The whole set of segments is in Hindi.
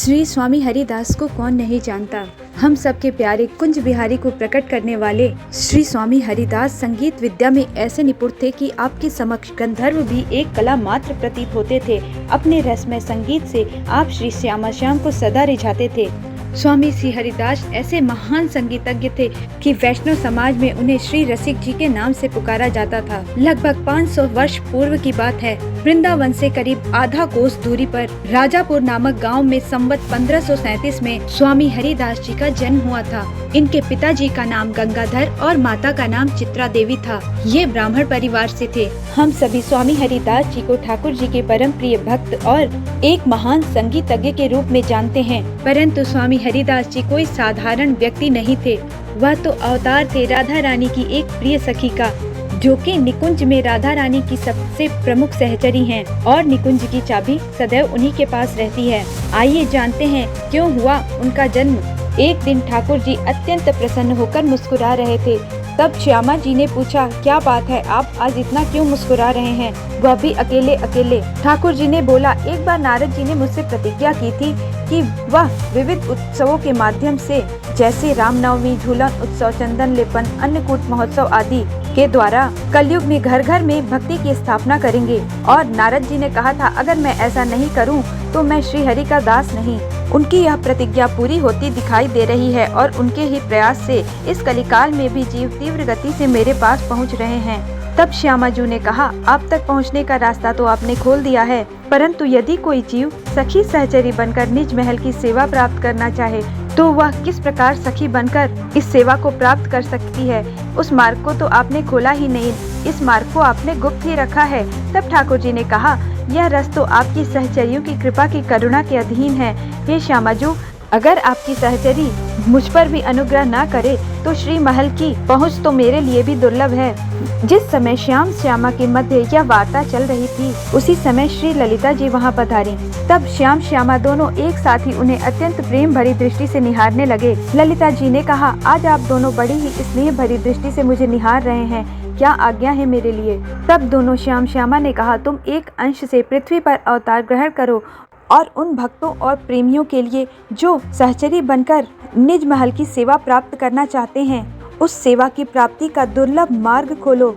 श्री स्वामी हरिदास को कौन नहीं जानता। हम सबके प्यारे कुंज बिहारी को प्रकट करने वाले श्री स्वामी हरिदास संगीत विद्या में ऐसे निपुण थे कि आपके समक्ष गंधर्व भी एक कला मात्र प्रतीत होते थे। अपने रसमय संगीत से आप श्री श्यामा श्याम को सदा रिझाते थे। स्वामी श्री हरिदास ऐसे महान संगीतज्ञ थे कि वैष्णव समाज में उन्हें श्री रसिक जी के नाम से पुकारा जाता था। लगभग 500 वर्ष पूर्व की बात है। वृंदावन से करीब आधा कोस दूरी पर राजापुर नामक गांव में संवत 1537 में स्वामी हरिदास जी का जन्म हुआ था। इनके पिताजी का नाम गंगाधर और माता का नाम चित्रा देवी था। ये ब्राह्मण परिवार से थे। हम सभी स्वामी हरिदास जी को ठाकुर जी के परम प्रिय भक्त और एक महान संगीतज्ञ के रूप में जानते हैं, परंतु स्वामी हरिदास जी कोई साधारण व्यक्ति नहीं थे। वह तो अवतार थे राधा रानी की एक प्रिय सखी का, जो कि निकुंज में राधा रानी की सबसे प्रमुख सहचरी हैं और निकुंज की चाबी सदैव उन्हीं के पास रहती है। आइए जानते हैं क्यों हुआ उनका जन्म। एक दिन ठाकुर जी अत्यंत प्रसन्न होकर मुस्कुरा रहे थे। तब श्यामा जी ने पूछा, क्या बात है, आप आज इतना क्यों मुस्कुरा रहे हैं, वह भी अकेले अकेले। ठाकुर जी ने बोला, एक बार नारद जी ने मुझसे प्रतिज्ञा की थी कि वह विविध उत्सवों के माध्यम से, जैसे रामनवमी, झूलन उत्सव, चंदन लेपन, अन्नकूट महोत्सव आदि के द्वारा कलयुग में घर घर में भक्ति की स्थापना करेंगे। और नारद जी ने कहा था, अगर मैं ऐसा नहीं करूं तो मैं श्री हरि का दास नहीं। उनकी यह प्रतिज्ञा पूरी होती दिखाई दे रही है और उनके ही प्रयास से इस कलिकाल में भी जीव तीव्र गति से मेरे पास पहुंच रहे हैं। तब श्यामा जी ने कहा, आप तक पहुंचने का रास्ता तो आपने खोल दिया है, परंतु यदि कोई जीव सखी सहचरी बनकर निज महल की सेवा प्राप्त करना चाहे तो वह किस प्रकार सखी बनकर इस सेवा को प्राप्त कर सकती है। उस मार्ग को तो आपने खोला ही नहीं, इस मार्ग को आपने गुप्त ही रखा है। तब ठाकुर जी ने कहा, यह रस तो आपकी सहचरियों की कृपा की करुणा के अधीन है। हे श्यामाजू, अगर आपकी सहचरी मुझ पर भी अनुग्रह न करे तो श्री महल की पहुंच तो मेरे लिए भी दुर्लभ है। जिस समय श्याम श्यामा के मध्य यह वार्ता चल रही थी, उसी समय श्री ललिता जी वहां पधारी। तब श्याम श्यामा दोनों एक साथ ही उन्हें अत्यंत प्रेम भरी दृष्टि से निहारने लगे। ललिता जी ने कहा, आज आप दोनों बड़ी ही स्नेह भरी दृष्टि से मुझे निहार रहे हैं, क्या आज्ञा है मेरे लिए। तब दोनों श्याम श्यामा ने कहा, तुम एक अंश से पृथ्वी पर अवतार ग्रहण करो और उन भक्तों और प्रेमियों के लिए जो सहचरी बनकर निज महल की सेवा प्राप्त करना चाहते हैं, उस सेवा की प्राप्ति का दुर्लभ मार्ग खोलो।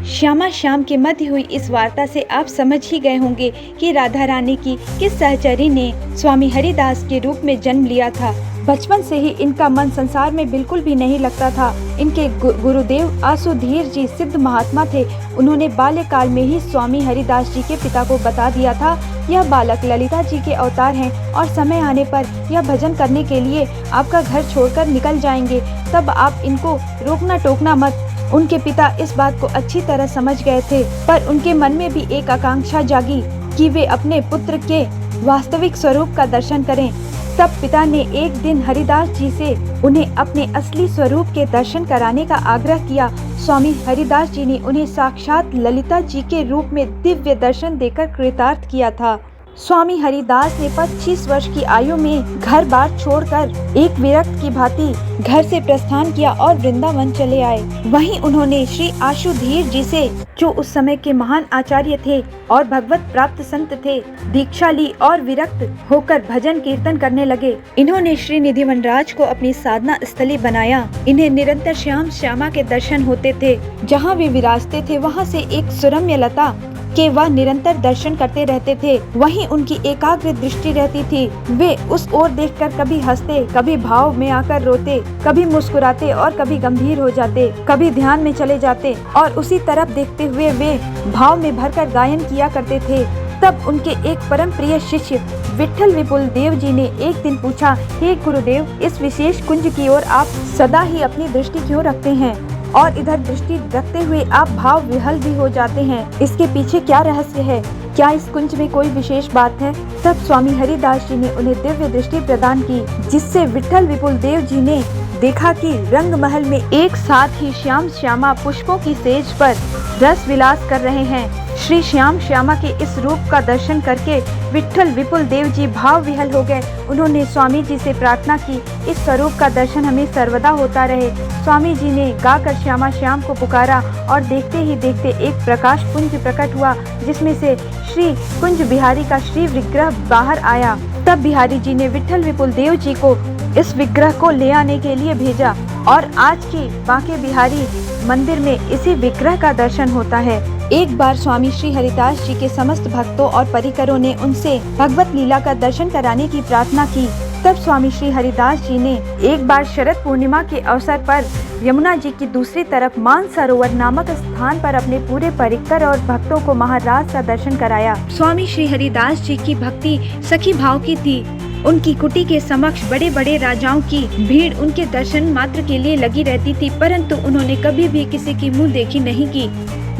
श्यामा श्याम के मध्य हुई इस वार्ता से आप समझ ही गए होंगे कि राधा रानी की किस सहचरी ने स्वामी हरिदास के रूप में जन्म लिया था। बचपन से ही इनका मन संसार में बिल्कुल भी नहीं लगता था। इनके गुरुदेव आसुधीर जी सिद्ध महात्मा थे। उन्होंने बाल्यकाल में ही स्वामी हरिदास जी के पिता को बता दिया था, यह बालक ललिता जी के अवतार हैं और समय आने पर यह भजन करने के लिए आपका घर छोड़कर निकल जाएंगे, तब आप इनको रोकना टोकना मत। उनके पिता इस बात को अच्छी तरह समझ गए थे, पर उनके मन में भी एक आकांक्षा जागी कि वे अपने पुत्र के वास्तविक स्वरूप का दर्शन करें। तब पिता ने एक दिन हरिदास जी से उन्हें अपने असली स्वरूप के दर्शन कराने का आग्रह किया। स्वामी हरिदास जी ने उन्हें साक्षात ललिता जी के रूप में दिव्य दर्शन देकर कृतार्थ किया था। स्वामी हरिदास ने 25 वर्ष की आयु में घर बार छोड़कर एक विरक्त की भांति घर से प्रस्थान किया और वृंदावन चले आए। वहीं उन्होंने श्री आशुधीर जी से, जो उस समय के महान आचार्य थे और भगवत प्राप्त संत थे, दीक्षा ली और विरक्त होकर भजन कीर्तन करने लगे। इन्होंने श्री निधि वनराज को अपनी साधना स्थली बनाया। इन्हें निरंतर श्याम श्यामा के दर्शन होते थे। जहाँ वे विराजते थे वहाँ से एक सुरम्य लता के वह निरंतर दर्शन करते रहते थे। वहीं उनकी एकाग्र दृष्टि रहती थी। वे उस ओर देखकर कभी हंसते, कभी भाव में आकर रोते, कभी मुस्कुराते और कभी गंभीर हो जाते, कभी ध्यान में चले जाते और उसी तरफ देखते हुए वे भाव में भरकर गायन किया करते थे। तब उनके एक परम प्रिय शिष्य विट्ठल विपुल देव जी ने एक दिन पूछा, हे गुरुदेव, इस विशेष कुंज की ओर आप सदा ही अपनी दृष्टि क्यों रखते हैं और इधर दृष्टि रखते हुए आप भाव विहल भी हो जाते हैं, इसके पीछे क्या रहस्य है? क्या इस कुंज में कोई विशेष बात है? तब स्वामी हरिदास जी ने उन्हें दिव्य दृष्टि प्रदान की, जिससे विट्ठल विपुल देव जी ने देखा कि रंग महल में एक साथ ही श्याम श्यामा पुष्पों की सेज पर रस विलास कर रहे हैं। श्री श्याम श्यामा के इस रूप का दर्शन करके विट्ठल विपुल देव जी भाव विहल हो गए। उन्होंने स्वामी जी से प्रार्थना की, इस स्वरूप का दर्शन हमें सर्वदा होता रहे। स्वामी जी ने गाकर श्यामा श्याम को पुकारा और देखते ही देखते एक प्रकाश पुंज प्रकट हुआ, जिसमें से श्री कुंज बिहारी का श्री विग्रह बाहर आया। तब बिहारी जी ने विट्ठल विपुल देव जी को इस विग्रह को ले आने के लिए भेजा और आज के बांके बिहारी मंदिर में इसी विग्रह का दर्शन होता है। एक बार स्वामी श्री हरिदास जी के समस्त भक्तों और परिकरों ने उनसे भगवत लीला का दर्शन कराने की प्रार्थना की। तब स्वामी श्री हरिदास जी ने एक बार शरद पूर्णिमा के अवसर पर यमुना जी की दूसरी तरफ मानसरोवर नामक स्थान पर अपने पूरे परिकर और भक्तों को महाराज का दर्शन कराया। स्वामी श्री हरिदास जी की भक्ति सखी भाव की थी। उनकी कुटी के समक्ष बड़े बड़े राजाओं की भीड़ उनके दर्शन मात्र के लिए लगी रहती थी, परंतु उन्होंने कभी भी किसी की मुंह देखी नहीं की।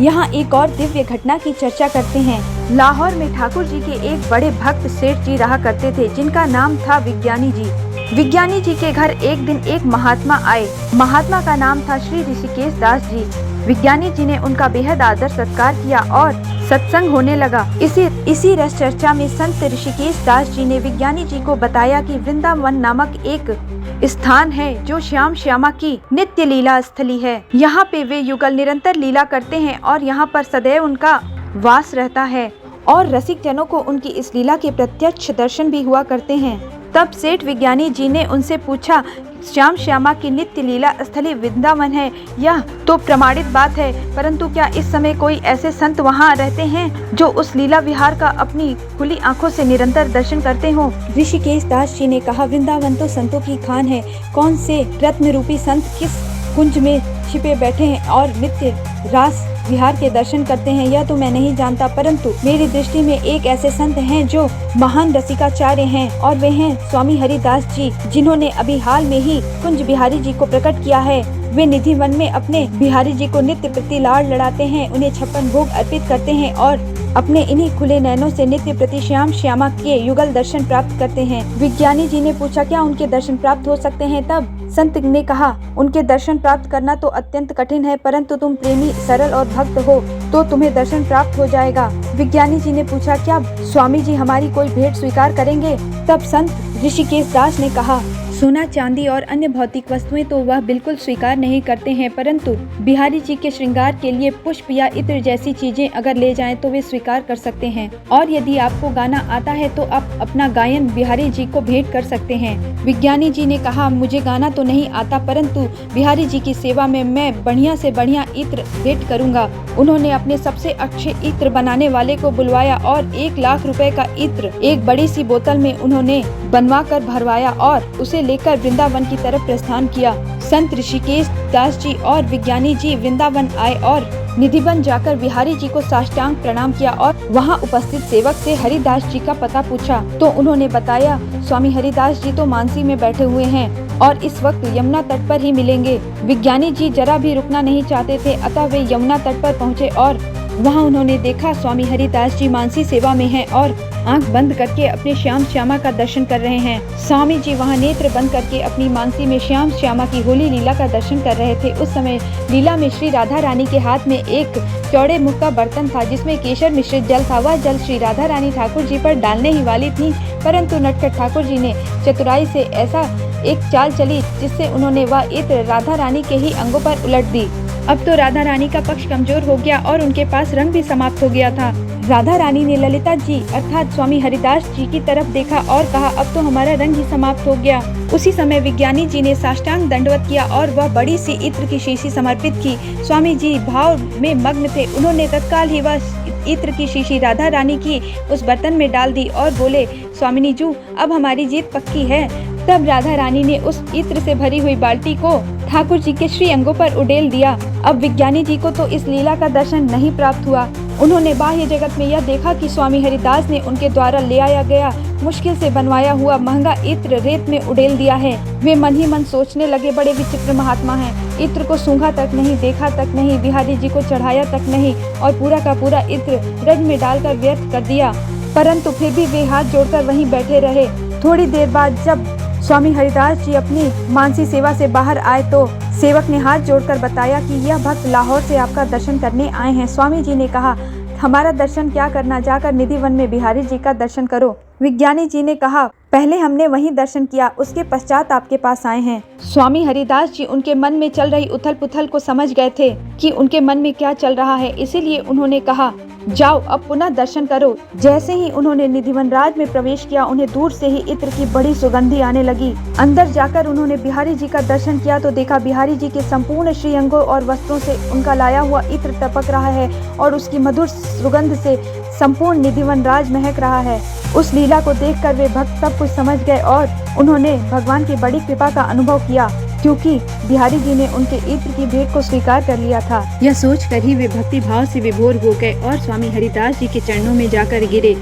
यहाँ एक और दिव्य घटना की चर्चा करते हैं। लाहौर में ठाकुर जी के एक बड़े भक्त सेठ जी रहा करते थे, जिनका नाम था विज्ञानी जी। विज्ञानी जी के घर एक दिन एक महात्मा आए। महात्मा का नाम था श्री ऋषिकेश दास जी। विज्ञानी जी ने उनका बेहद आदर सत्कार किया और सत्संग होने लगा। इसी रस चर्चा में संत ऋषिकेश दास जी ने विज्ञानी जी को बताया कि वृंदावन नामक एक स्थान है जो श्याम श्यामा की नित्य लीला स्थली है। यहाँ पे वे युगल निरंतर लीला करते हैं और यहाँ पर सदैव उनका वास रहता है और रसिक जनों को उनकी इस लीला के प्रत्यक्ष दर्शन भी हुआ करते हैं। तब सेठ विज्ञानी जी ने उनसे पूछा, श्याम श्यामा की नित्य लीला स्थली वृंदावन है, यह तो प्रमाणित बात है, परंतु क्या इस समय कोई ऐसे संत वहाँ रहते हैं जो उस लीला विहार का अपनी खुली आंखों से निरंतर दर्शन करते हो? ऋषिकेश दास जी ने कहा, वृंदावन तो संतों की खान है। कौन से रत्न रूपी संत किस कुंज में छिपे बैठे हैं और नित्य रास विहार के दर्शन करते हैं, यह तो मैं नहीं जानता, परंतु मेरी दृष्टि में एक ऐसे संत हैं जो महान रसिकाचार्य हैं और वे हैं स्वामी हरिदास जी, जिन्होंने अभी हाल में ही कुंज बिहारी जी को प्रकट किया है। वे निधि वन में अपने बिहारी जी को नित्य प्रति लाड़ लड़ाते हैं, उन्हें 56 भोग अर्पित करते हैं और अपने इन्हीं खुले नैनों से नित्य प्रति श्याम श्यामा के युगल दर्शन प्राप्त करते हैं। विज्ञानी जी ने पूछा, क्या उनके दर्शन प्राप्त हो सकते हैं? तब संत ने कहा, उनके दर्शन प्राप्त करना तो अत्यंत कठिन है, परंतु तुम प्रेमी, सरल और भक्त हो तो तुम्हें दर्शन प्राप्त हो जाएगा। विज्ञानी जी ने पूछा, क्या स्वामी जी हमारी कोई भेंट स्वीकार करेंगे? तब संत ऋषिकेश दास ने कहा, सोना चांदी और अन्य भौतिक वस्तुएं तो वह बिल्कुल स्वीकार नहीं करते हैं, परंतु बिहारी जी के श्रृंगार के लिए पुष्प या इत्र जैसी चीजें अगर ले जाएं तो वे स्वीकार कर सकते हैं। और यदि आपको गाना आता है तो आप अपना गायन बिहारी जी को भेंट कर सकते हैं। विज्ञानी जी ने कहा, मुझे गाना तो नहीं आता, परंतु बिहारी जी की सेवा में मैं बढ़िया से बढ़िया इत्र भेंट करूँगा। उन्होंने अपने सबसे अच्छे इत्र बनाने वाले को बुलवाया और 1 लाख रुपए का इत्र एक बड़ी सी बोतल में उन्होंने बनवा कर भरवाया और उसे लेकर वृंदावन की तरफ प्रस्थान किया। संत ऋषिकेश दास जी और विज्ञानी जी वृंदावन आए और निधिवन जाकर बिहारी जी को साष्टांग प्रणाम किया और वहां उपस्थित सेवक से हरिदास जी का पता पूछा तो उन्होंने बताया, स्वामी हरिदास जी तो मानसी में बैठे हुए हैं और इस वक्त यमुना तट पर ही मिलेंगे। विज्ञानी जी जरा भी रुकना नहीं चाहते थे, अतः वे यमुना तट पर पहुँचे और वहाँ उन्होंने देखा स्वामी हरिदास जी मानसी सेवा में हैं और आंख बंद करके अपने श्याम श्यामा का दर्शन कर रहे हैं। स्वामी जी वहाँ नेत्र बंद करके अपनी मानसी में श्याम श्यामा की होली लीला का दर्शन कर रहे थे। उस समय लीला में श्री राधा रानी के हाथ में एक चौड़े मुख का बर्तन था जिसमें केसर मिश्रित जल था। वह जल श्री राधा रानी ठाकुर जी पर डालने ही वाली थी, परंतु नटखट ठाकुर जी ने चतुराई से ऐसा एक चाल चली जिससे उन्होंने वह इत्र राधा रानी के ही अंगों पर उलट दी। अब तो राधा रानी का पक्ष कमजोर हो गया और उनके पास रंग भी समाप्त हो गया था। राधा रानी ने ललिता जी अर्थात स्वामी हरिदास जी की तरफ देखा और कहा, अब तो हमारा रंग ही समाप्त हो गया। उसी समय विज्ञानी जी ने साष्टांग दंडवत किया और वह बड़ी सी इत्र की शीशी समर्पित की। स्वामी जी भाव में मग्न थे। उन्होंने तत्काल ही वह इत्र की शीशी राधा रानी की उस बर्तन में डाल दी और बोले, स्वामिनी जू, अब हमारी जीत पक्की है। तब राधा रानी ने उस इत्र से भरी हुई बाल्टी को ठाकुर जी के श्री अंगों पर उड़ेल दिया। अब विज्ञानी जी को तो इस लीला का दर्शन नहीं प्राप्त हुआ। उन्होंने बाह्य जगत में यह देखा कि स्वामी हरिदास ने उनके द्वारा ले आया गया मुश्किल से बनवाया हुआ महंगा इत्र रेत में उड़ेल दिया है। वे मन ही मन सोचने लगे, बड़े विचित्र महात्मा हैं। इत्र को सूंघा तक नहीं, देखा तक नहीं, बिहारी जी को चढ़ाया तक नहीं और पूरा का पूरा इत्र रज में डालकर व्यर्थ कर दिया। परंतु फिर भी वे हाथ जोड़कर वहीं बैठे रहे। थोड़ी देर बाद जब स्वामी हरिदास जी अपनी मानसी सेवा से बाहर आए तो सेवक ने हाथ जोड़कर बताया कि यह भक्त लाहौर से आपका दर्शन करने आए हैं। स्वामी जी ने कहा, हमारा दर्शन क्या करना, जाकर निधि वन में बिहारी जी का दर्शन करो। विज्ञानी जी ने कहा, पहले हमने वहीं दर्शन किया, उसके पश्चात आपके पास आए हैं। स्वामी हरिदास जी उनके मन में चल रही उथल पुथल को समझ गए थे कि उनके मन में क्या चल रहा है, इसीलिए उन्होंने कहा, जाओ अब पुनः दर्शन करो। जैसे ही उन्होंने निधिवन राज में प्रवेश किया, उन्हें दूर से ही इत्र की बड़ी सुगंधी आने लगी। अंदर जाकर उन्होंने बिहारी जी का दर्शन किया तो देखा बिहारी जी के संपूर्ण श्रीअंगों और वस्त्रों से उनका लाया हुआ इत्र टपक रहा है और उसकी मधुर सुगंध से संपूर्ण निधिवन राज महक रहा है। उस लीला को देखकर वे भक्त सब कुछ समझ गए और उन्होंने भगवान की बड़ी कृपा का अनुभव किया, क्योंकि बिहारी जी ने उनके इत्र की भेंट को स्वीकार कर लिया था। यह सोचकर ही वे भक्ति भाव से विभोर हो गए और स्वामी हरिदास जी के चरणों में जाकर गिरे।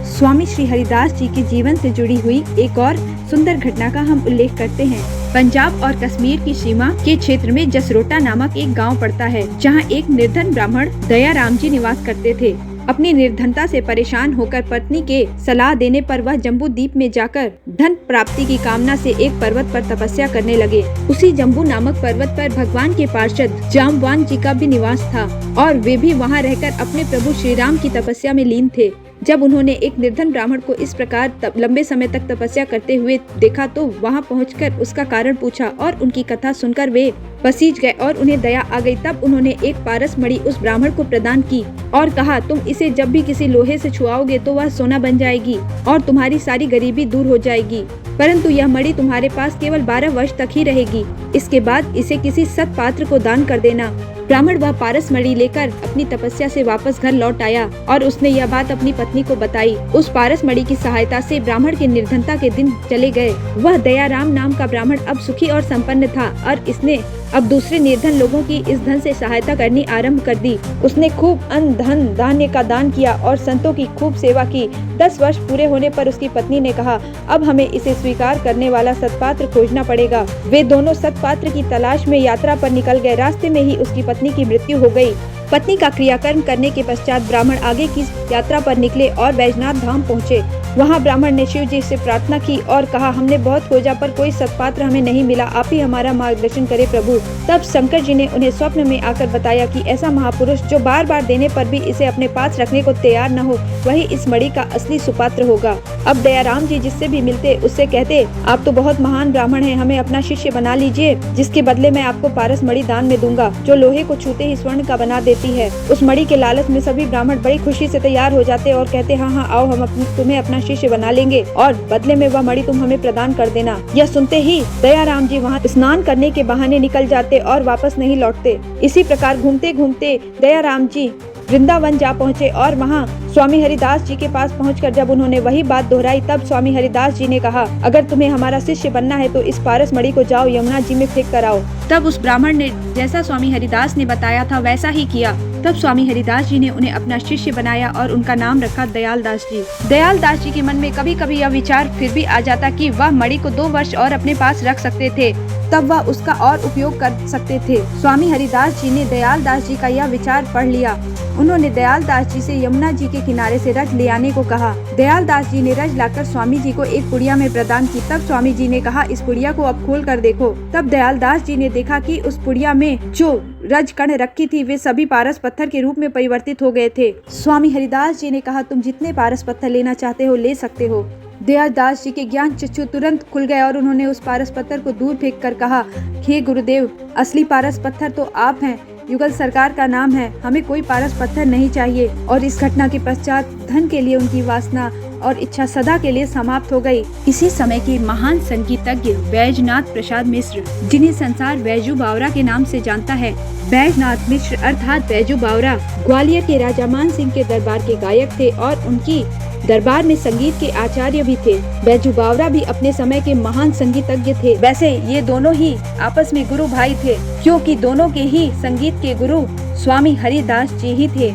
स्वामी श्री हरिदास जी के जीवन से जुड़ी हुई एक और सुंदर घटना का हम उल्लेख करते हैं। पंजाब और कश्मीर की सीमा के क्षेत्र में जसरोटा नामक एक गांव पड़ता है, जहां एक निर्धन ब्राह्मण दयाराम जी निवास करते थे। अपनी निर्धनता से परेशान होकर पत्नी के सलाह देने पर वह जम्बू द्वीप में जाकर धन प्राप्ति की कामना से एक पर्वत पर तपस्या करने लगे। उसी जम्बू नामक पर्वत पर भगवान के पार्षद जाम्बवान जी का भी निवास था और वे भी वहां रहकर अपने प्रभु श्री राम की तपस्या में लीन थे। जब उन्होंने एक निर्धन ब्राह्मण को इस प्रकार लंबे समय तक तपस्या करते हुए देखा तो वहां पहुंचकर उसका कारण पूछा और उनकी कथा सुनकर वे पसीज गए और उन्हें दया आ गई। तब उन्होंने एक पारस मणि उस ब्राह्मण को प्रदान की और कहा, तुम इसे जब भी किसी लोहे से छुआओगे तो वह सोना बन जाएगी और तुम्हारी सारी गरीबी दूर हो जाएगी, परंतु यह मणि तुम्हारे पास केवल 12 वर्ष तक ही रहेगी। इसके बाद इसे किसी सत्पात्र को दान कर देना। ब्राह्मण वह पारस मणि लेकर अपनी तपस्या से वापस घर लौट आया और उसने यह बात अपनी पत्नी को बताई। उस पारस मणि की सहायता से ब्राह्मण के निर्धनता के दिन चले गए। वह दयाराम नाम का ब्राह्मण अब सुखी और संपन्न था और इसने अब दूसरे निर्धन लोगों की इस धन से सहायता करनी आरंभ कर दी। उसने खूब अन्न धन धान्य का दान किया और संतों की खूब सेवा की। 10 वर्ष पूरे होने पर उसकी पत्नी ने कहा, अब हमें इसे स्वीकार करने वाला सत्पात्र खोजना पड़ेगा। वे दोनों सत्पात्र की तलाश में यात्रा पर निकल गए। रास्ते में ही उसकी पत्नी की मृत्यु हो गई। पत्नी का क्रियाकर्म करने के पश्चात ब्राह्मण आगे की यात्रा पर निकले और बैजनाथ धाम पहुँचे। वहाँ ब्राह्मण ने शिव जी से प्रार्थना की और कहा, हमने बहुत खोजा पर कोई सत्पात्र हमें नहीं मिला, आप ही हमारा मार्गदर्शन करे प्रभु। तब शंकर जी ने उन्हें स्वप्न में आकर बताया कि ऐसा महापुरुष जो बार बार देने पर भी इसे अपने पास रखने को तैयार न हो, वही इस मणि का असली सुपात्र होगा। अब दयाराम जी जिससे भी मिलते उससे कहते, आप तो बहुत महान ब्राह्मण हैं, हमें अपना शिष्य बना लीजिए, जिसके बदले मैं आपको पारस मणि दान में दूंगा, जो लोहे को छूते ही स्वर्ण का बना देती है। उस मणि के लालच में सभी ब्राह्मण बड़ी खुशी से तैयार हो जाते और कहते, हाँ हाँ आओ, हम तुम्हें अपना शिष्य बना लेंगे और बदले में वह मणि तुम हमें प्रदान कर देना। यह सुनते ही दयाराम जी वहाँ स्नान करने के बहाने निकल जाते और वापस नहीं लौटते। इसी प्रकार घूमते घूमते दयाराम जी वृंदावन जा पहुँचे और वहाँ स्वामी हरिदास जी के पास पहुंचकर जब उन्होंने वही बात दोहराई, तब स्वामी हरिदास जी ने कहा, अगर तुम्हें हमारा शिष्य बनना है तो इस पारस मणि को जाओ यमुना जी में फेंक कर आओ। तब उस ब्राह्मण ने जैसा स्वामी हरिदास ने बताया था वैसा ही किया। तब स्वामी हरिदास जी ने उन्हें अपना शिष्य बनाया और उनका नाम रखा दयाल दास जी। दयाल दास जी के मन में कभी कभी यह विचार फिर भी आ जाता कि वह मणि को 2 वर्ष और अपने पास रख सकते थे, तब वह उसका और उपयोग कर सकते थे। स्वामी हरिदास जी ने दयाल दास जी का यह विचार पढ़ लिया। उन्होंने दयाल दास जी से यमुना जी के किनारे से रज ले आने को कहा। दयाल दास जी ने रज लाकर स्वामी जी को एक पुड़िया में प्रदान की। तब स्वामी जी ने कहा, इस पुड़िया को अब खोल कर देखो। तब दयाल दास जी ने देखा कि उस पुड़िया में जो रज कण रखी थी वे सभी पारस पत्थर के रूप में परिवर्तित हो गए थे। स्वामी हरिदास जी ने कहा, तुम जितने पारस पत्थर लेना चाहते हो ले सकते हो। दयाल दास जी के ज्ञान चक्षु तुरंत खुल गए और उन्होंने उस पारस पत्थर को दूर फेंक कर कहा, हे गुरुदेव, असली पारस पत्थर तो आप हैं, युगल सरकार का नाम है, हमें कोई पारस पत्थर नहीं चाहिए। और इस घटना के पश्चात धन के लिए उनकी वासना और इच्छा सदा के लिए समाप्त हो गई। इसी समय के महान संगीतज्ञ बैजनाथ प्रसाद मिश्र, जिन्हें संसार बैजू बावरा के नाम से जानता है, बैजनाथ मिश्र अर्थात बैजू बावरा ग्वालियर के राजा मान सिंह के दरबार के गायक थे और उनकी दरबार में संगीत के आचार्य भी थे। बैजू बावरा भी अपने समय के महान संगीतज्ञ थे। वैसे ये दोनों ही आपस में गुरु भाई थे, क्योंकि दोनों के ही संगीत के गुरु स्वामी हरिदास जी ही थे।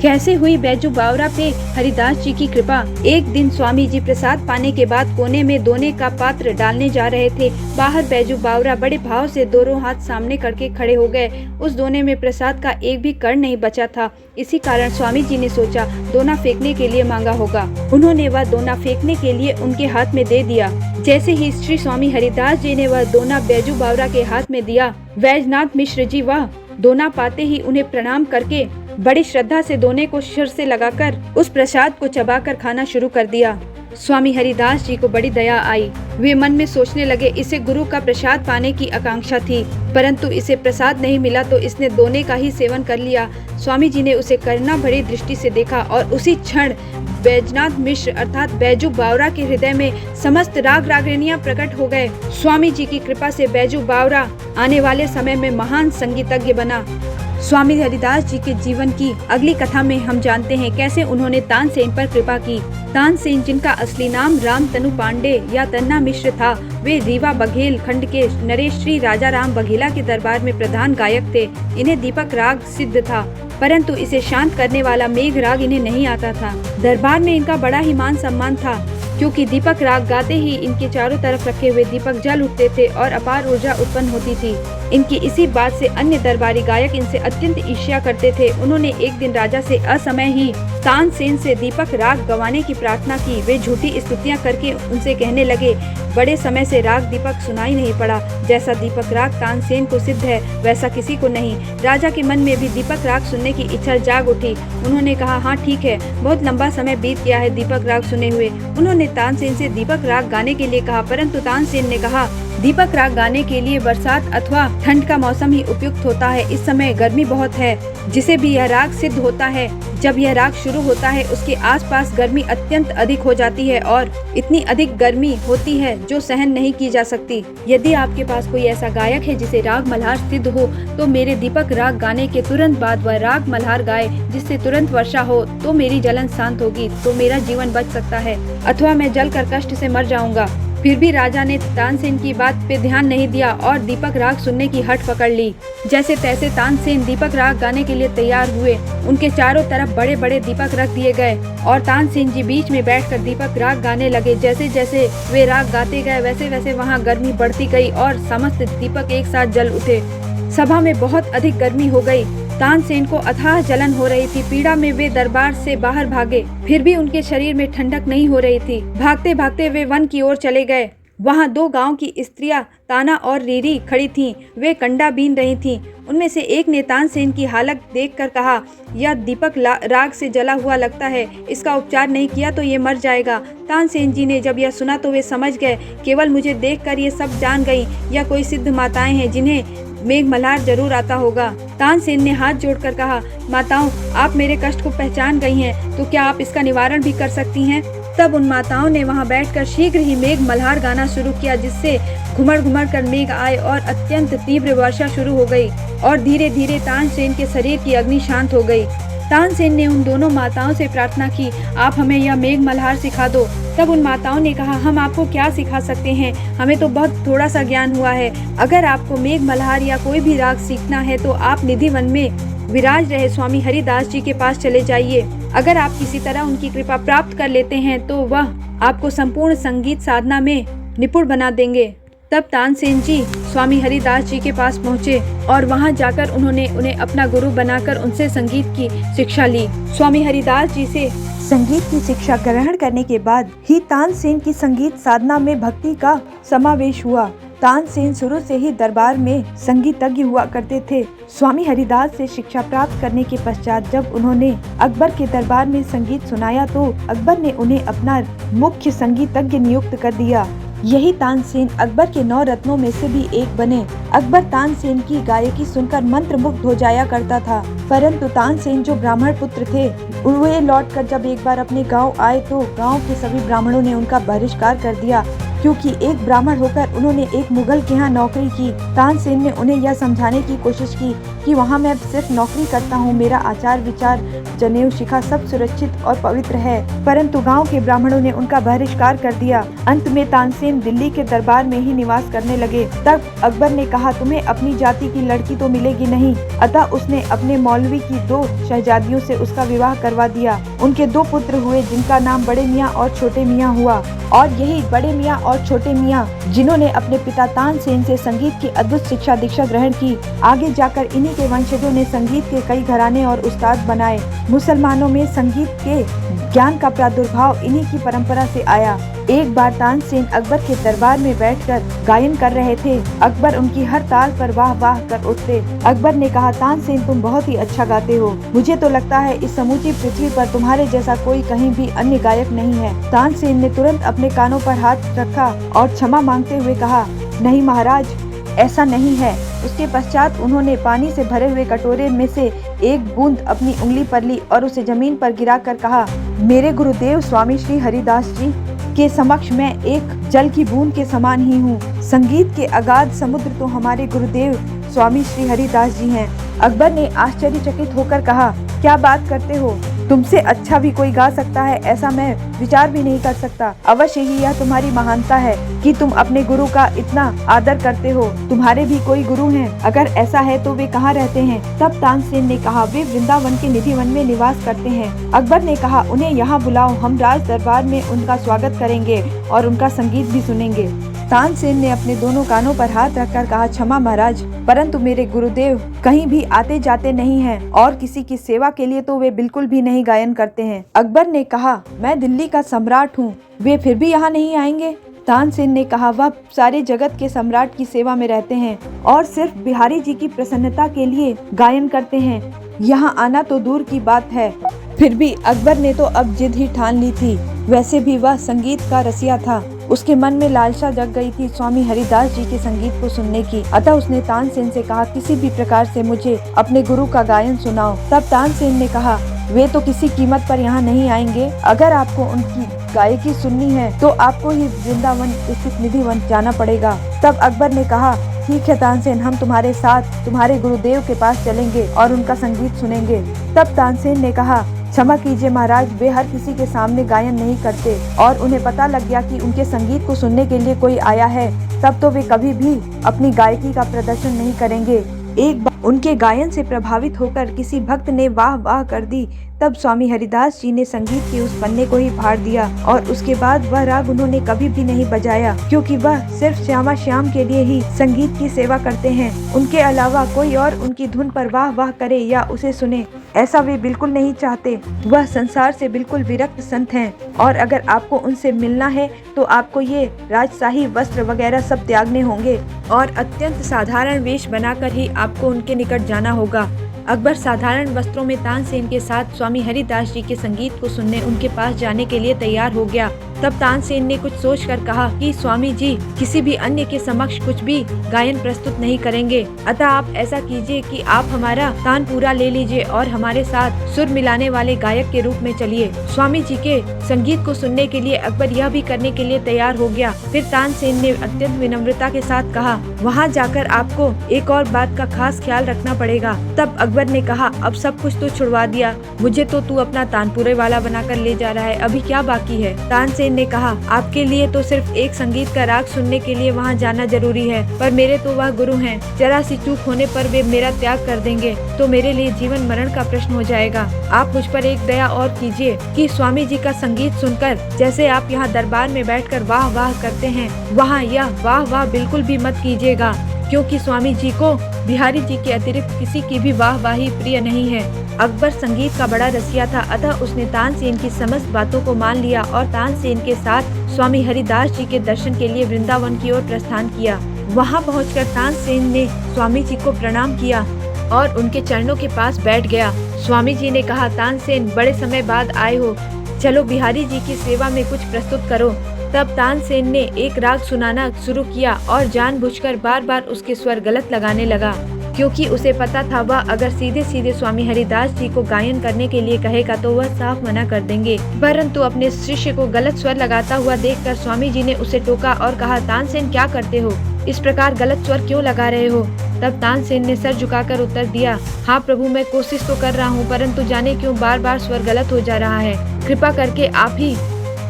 कैसे हुई बैजू बावरा पे हरिदास जी की कृपा। एक दिन स्वामी जी प्रसाद पाने के बाद कोने में दोने का पात्र डालने जा रहे थे। बाहर बैजू बावरा बड़े भाव से दोनों हाथ सामने करके खड़े हो गए। उस दोने में प्रसाद का एक भी कण नहीं बचा था। इसी कारण स्वामी जी ने सोचा दोना फेंकने के लिए मांगा होगा। उन्होंने वह दोना फेंकने के लिए उनके हाथ में दे दिया। जैसे ही श्री स्वामी हरिदास जी ने वह दोना बैजू बावरा के हाथ में दिया, बैजनाथ मिश्र जी वह दोना पाते ही उन्हें प्रणाम करके बड़ी श्रद्धा से दोने को सिर से लगाकर उस प्रसाद को चबाकर खाना शुरू कर दिया। स्वामी हरिदास जी को बड़ी दया आई। वे मन में सोचने लगे, इसे गुरु का प्रसाद पाने की आकांक्षा थी, परंतु इसे प्रसाद नहीं मिला तो इसने दोने का ही सेवन कर लिया। स्वामी जी ने उसे करुणा भरी दृष्टि से देखा और उसी क्षण बैजनाथ मिश्र अर्थात बैजू बावरा के हृदय में समस्त राग रागिणियां प्रकट हो गए। स्वामी जी की कृपा से बैजू बावरा आने वाले समय में महान संगीतज्ञ बना। स्वामी हरिदास जी के जीवन की अगली कथा में हम जानते हैं कैसे उन्होंने तानसेन पर कृपा की। तानसेन, जिनका असली नाम राम तनु पांडे या तन्ना मिश्र था, वे रीवा बघेल खंड के नरेश श्री राजा राम बघेला के दरबार में प्रधान गायक थे। इन्हें दीपक राग सिद्ध था, परंतु इसे शांत करने वाला मेघ राग इन्हें नहीं आता था। दरबार में इनका बड़ा ही मान सम्मान था, क्योंकि दीपक राग गाते ही इनके चारों तरफ रखे हुए दीपक जल उठते थे और अपार ऊर्जा उत्पन्न होती थी। इनकी इसी बात से अन्य दरबारी गायक इनसे अत्यंत ईर्ष्या करते थे। उन्होंने एक दिन राजा से असमय ही तानसेन से दीपक राग गवाने की प्रार्थना की। वे झूठी स्तुतियां करके उनसे कहने लगे, बड़े समय से राग दीपक सुनाई नहीं पड़ा। जैसा दीपक राग तानसेन को सिद्ध है, वैसा किसी को नहीं। राजा के मन में भी दीपक राग सुनने की इच्छा जाग उठी। उन्होंने कहा, हाँ ठीक है, बहुत लंबा समय बीत गया है दीपक राग सुने हुए। उन्होंने तानसेन से दीपक राग गाने के लिए कहा, परंतु तानसेन ने कहा, दीपक राग गाने के लिए बरसात अथवा ठंड का मौसम ही उपयुक्त होता है। इस समय गर्मी बहुत है, जिसे भी यह राग सिद्ध होता है। जब यह राग शुरू होता है, उसके आसपास गर्मी अत्यंत अधिक हो जाती है और इतनी अधिक गर्मी होती है जो सहन नहीं की जा सकती। यदि आपके पास कोई ऐसा गायक है जिसे राग मल्हार सिद्ध हो, तो मेरे दीपक राग गाने के तुरंत बाद वह राग मल्हार गाए, जिससे तुरंत वर्षा हो, तो मेरी जलन शांत होगी, तो मेरा जीवन बच सकता है, अथवा मैं जल कर कष्ट से मर जाऊंगा। फिर भी राजा ने तानसेन की बात पे ध्यान नहीं दिया और दीपक राग सुनने की हट पकड़ ली। जैसे तैसे तानसेन दीपक राग गाने के लिए तैयार हुए। उनके चारों तरफ बड़े बड़े दीपक रख दिए गए और तानसेन जी बीच में बैठकर दीपक राग गाने लगे। जैसे जैसे वे राग गाते गए, वैसे वैसे वहाँ गर्मी बढ़ती गई और समस्त दीपक एक साथ जल उठे। सभा में बहुत अधिक गर्मी हो गई। तानसेन को अथाह जलन हो रही थी। पीड़ा में वे दरबार से बाहर भागे, फिर भी उनके शरीर में ठंडक नहीं हो रही थी। भागते भागते वे वन की ओर चले गए। वहाँ दो गांव की स्त्रियां ताना और रीरी खड़ी थीं। वे कंडा बीन रही थीं। उनमें से एक ने तानसेन की हालत देखकर कहा, यह दीपक राग से जला हुआ लगता है, इसका उपचार नहीं किया तो ये मर जाएगा। तानसेन जी ने जब यह सुना तो वे समझ गए, केवल मुझे देखकर ये सब जान गई, या कोई सिद्ध माताएं हैं जिन्हें मेघ मल्हार जरूर आता होगा। तानसेन ने हाथ जोड़कर कहा, माताओं, आप मेरे कष्ट को पहचान गई हैं, तो क्या आप इसका निवारण भी कर सकती हैं? तब उन माताओं ने वहां बैठकर शीघ्र ही मेघ मल्हार गाना शुरू किया, जिससे घुमड़ घुमड़ कर मेघ आए और अत्यंत तीव्र वर्षा शुरू हो गई और धीरे धीरे तानसेन के शरीर की अग्नि शांत हो गई। तानसेन ने उन दोनों माताओं से प्रार्थना की, आप हमें यह मेघ मल्हार सिखा दो। तब उन माताओं ने कहा, हम आपको क्या सिखा सकते हैं, हमें तो बहुत थोड़ा सा ज्ञान हुआ है। अगर आपको मेघ मल्हार या कोई भी राग सीखना है तो आप निधि वन में विराज रहे स्वामी हरिदास जी के पास चले जाइए। अगर आप किसी तरह उनकी कृपा प्राप्त कर लेते हैं तो वह आपको संपूर्ण संगीत साधना में निपुण बना देंगे। तब तानसेन जी स्वामी हरिदास जी के पास पहुँचे और वहाँ जाकर उन्होंने उन्हें अपना गुरु बनाकर उनसे संगीत की शिक्षा ली। स्वामी हरिदास जी से संगीत की शिक्षा ग्रहण करने के बाद ही तानसेन की संगीत साधना में भक्ति का समावेश हुआ। तानसेन शुरू से ही दरबार में संगीतज्ञ हुआ करते थे। स्वामी हरिदास से शिक्षा प्राप्त करने के पश्चात जब उन्होंने अकबर के दरबार में संगीत सुनाया तो अकबर ने उन्हें अपना मुख्य संगीतज्ञ नियुक्त कर दिया। यही तानसेन अकबर के 9 रत्नों में से भी एक बने। अकबर तानसेन की गायकी सुनकर मंत्रमुग्ध हो जाया करता था, परंतु तानसेन जो ब्राह्मण पुत्र थे, वे लौटकर जब एक बार अपने गांव आए तो गांव के सभी ब्राह्मणों ने उनका बहिष्कार कर दिया, क्योंकि एक ब्राह्मण होकर उन्होंने एक मुगल के यहाँ नौकरी की। तानसेन ने उन्हें यह समझाने की कोशिश की कि वहाँ मैं सिर्फ नौकरी करता हूँ, मेरा आचार विचार जनेऊ शिखा सब सुरक्षित और पवित्र है, परंतु गांव के ब्राह्मणों ने उनका बहिष्कार कर दिया। अंत में तानसेन दिल्ली के दरबार में ही निवास करने लगे। तब अकबर ने कहा, तुम्हें अपनी जाति की लड़की तो मिलेगी नहीं। अतः उसने अपने मौलवी की 2 शहजादियों से उसका विवाह करवा दिया। उनके 2 पुत्र हुए, जिनका नाम बड़े मियाँ और छोटे मियाँ हुआ। और यही बड़े मियाँ और छोटे मियाँ जिन्होंने अपने पिता तानसेन से संगीत की अद्भुत शिक्षा दीक्षा ग्रहण की, आगे जाकर इन्हीं के वंशजों ने संगीत के कई घराने और उस्ताद बनाए। मुसलमानों में संगीत के ज्ञान का प्रादुर्भाव इन्हीं की परंपरा से आया। एक बार तानसेन अकबर के दरबार में बैठकर गायन कर रहे थे। अकबर उनकी हर ताल पर वाह वाह कर उठते। अकबर ने कहा, तानसेन तुम बहुत ही अच्छा गाते हो। मुझे तो लगता है इस समूची पृथ्वी पर तुम्हारे जैसा कोई कहीं भी अन्य गायक नहीं है। तानसेन ने तुरंत अपने कानों पर हाथ रखा और क्षमा मांगते हुए कहा, नहीं महाराज, ऐसा नहीं है। उसके पश्चात उन्होंने पानी से भरे हुए कटोरे में से एक बूंद अपनी उंगली पर ली और उसे जमीन पर गिराकर कहा, मेरे गुरुदेव स्वामी श्री हरिदास जी के समक्ष मैं एक जल की बूंद के समान ही हूँ। संगीत के अगाध समुद्र तो हमारे गुरुदेव स्वामी श्री हरिदास जी हैं। अकबर ने आश्चर्यचकित होकर कहा, क्या बात करते हो? तुमसे अच्छा भी कोई गा सकता है ऐसा मैं विचार भी नहीं कर सकता। अवश्य ही यह तुम्हारी महानता है कि तुम अपने गुरु का इतना आदर करते हो। तुम्हारे भी कोई गुरु हैं? अगर ऐसा है तो वे कहाँ रहते हैं? तब तानसेन ने कहा, वे वृंदावन के निधि वन में निवास करते हैं। अकबर ने कहा, उन्हें यहाँ बुलाओ, हम राज दरबार में उनका स्वागत करेंगे और उनका संगीत भी सुनेंगे। तानसेन ने अपने दोनों कानों पर हाथ रखकर कहा, क्षमा महाराज, परंतु मेरे गुरुदेव कहीं भी आते जाते नहीं हैं और किसी की सेवा के लिए तो वे बिल्कुल भी नहीं गायन करते हैं। अकबर ने कहा, मैं दिल्ली का सम्राट हूँ, वे फिर भी यहाँ नहीं आएंगे? तानसेन ने कहा, वह सारे जगत के सम्राट की सेवा में रहते हैं और सिर्फ बिहारी जी की प्रसन्नता के लिए गायन करते हैं। यहाँ आना तो दूर की बात है। फिर भी अकबर ने तो अब जिद ही ठान ली थी। वैसे भी वह संगीत का रसिया था। उसके मन में लालसा जग गई थी स्वामी हरिदास जी के संगीत को सुनने की। अतः उसने तानसेन से कहा, किसी भी प्रकार से मुझे अपने गुरु का गायन सुनाओ। तब तानसेन ने कहा, वे तो किसी कीमत पर यहाँ नहीं आएंगे। अगर आपको उनकी गायकी सुननी है तो आपको ही वृंदावन स्थित निधि वन जाना पड़ेगा। तब अकबर ने कहा, ठीक है तानसेन, हम तुम्हारे साथ तुम्हारे गुरुदेव के पास चलेंगे और उनका संगीत सुनेंगे। तब तानसेन ने कहा, क्षमा कीजिए महाराज, वे हर किसी के सामने गायन नहीं करते और उन्हें पता लग गया कि उनके संगीत को सुनने के लिए कोई आया है, तब तो वे कभी भी अपनी गायकी का प्रदर्शन नहीं करेंगे। एक बार उनके गायन से प्रभावित होकर किसी भक्त ने वाह वाह कर दी। तब स्वामी हरिदास जी ने संगीत के उस पन्ने को ही फाड़ दिया और उसके बाद वह राग उन्होंने कभी भी नहीं बजाया, क्योंकि वह सिर्फ श्यामा श्याम के लिए ही संगीत की सेवा करते हैं। उनके अलावा कोई और उनकी धुन पर वाह वाह करे या उसे सुने, ऐसा वे बिल्कुल नहीं चाहते। वह संसार से बिल्कुल विरक्त संत हैं और अगर आपको उनसे मिलना है तो आपको ये राजशाही वस्त्र वगैरह सब त्यागने होंगे और अत्यंत साधारण वेश बनाकर ही आपको उनके निकट जाना होगा। अकबर साधारण वस्त्रों में तानसेन के साथ स्वामी हरिदास जी के संगीत को सुनने उनके पास जाने के लिए तैयार हो गया। तब तानसेन ने कुछ सोचकर कहा कि स्वामी जी किसी भी अन्य के समक्ष कुछ भी गायन प्रस्तुत नहीं करेंगे, अतः आप ऐसा कीजिए कि आप हमारा तान पूरा ले लीजिए और हमारे साथ सुर मिलाने वाले गायक के रूप में चलिए। स्वामी जी के संगीत को सुनने के लिए अकबर यह भी करने के लिए तैयार हो गया। फिर तानसेन ने अत्यंत विनम्रता के साथ कहा, वहाँ जाकर आपको एक और बात का खास ख्याल रखना पड़ेगा। तब अकबर ने कहा, अब सब कुछ तो छुड़वा दिया, मुझे तो तू अपना तानपुरे वाला बनाकर ले जा रहा है, अभी क्या बाकी है? तानसेन ने कहा, आपके लिए तो सिर्फ एक संगीत का राग सुनने के लिए वहाँ जाना जरूरी है, पर मेरे तो वह गुरु हैं। जरा सी चूक होने पर वे मेरा त्याग कर देंगे तो मेरे लिए जीवन मरण का प्रश्न हो जाएगा। आप मुझ पर एक दया और कीजिए कि स्वामी जी का संगीत सुनकर जैसे आप यहाँ दरबार में बैठकर वाह वाह करते हैं, वहाँ यह वाह वाह बिल्कुल भी मत कीजिएगा, क्योंकि स्वामी जी को बिहारी जी के अतिरिक्त किसी की भी वाह वाही प्रिय नहीं है। अकबर संगीत का बड़ा रसिया था, अतः उसने तानसेन की समस्त बातों को मान लिया और तानसेन के साथ स्वामी हरिदास जी के दर्शन के लिए वृंदावन की ओर प्रस्थान किया। वहां पहुंचकर तानसेन ने स्वामी जी को प्रणाम किया और उनके चरणों के पास बैठ गया। स्वामी जी ने कहा, तानसेन बड़े समय बाद आए हो, चलो बिहारी जी की सेवा में कुछ प्रस्तुत करो। तब तानसेन ने एक राग सुनाना शुरू किया और जानबूझकर बार बार उसके स्वर गलत लगाने लगा, क्योंकि उसे पता था वह अगर सीधे सीधे स्वामी हरिदास जी को गायन करने के लिए कहेगा तो वह साफ मना कर देंगे। परंतु अपने शिष्य को गलत स्वर लगाता हुआ देखकर स्वामी जी ने उसे टोका और कहा, तानसेन क्या करते हो, इस प्रकार गलत स्वर क्यों लगा रहे हो? तब तानसेन ने सर झुकाकर उत्तर दिया, हाँ प्रभु, मैं कोशिश तो कर रहा हूँ, परंतु जाने क्यों बार बार स्वर गलत हो जा रहा है। कृपा करके आप ही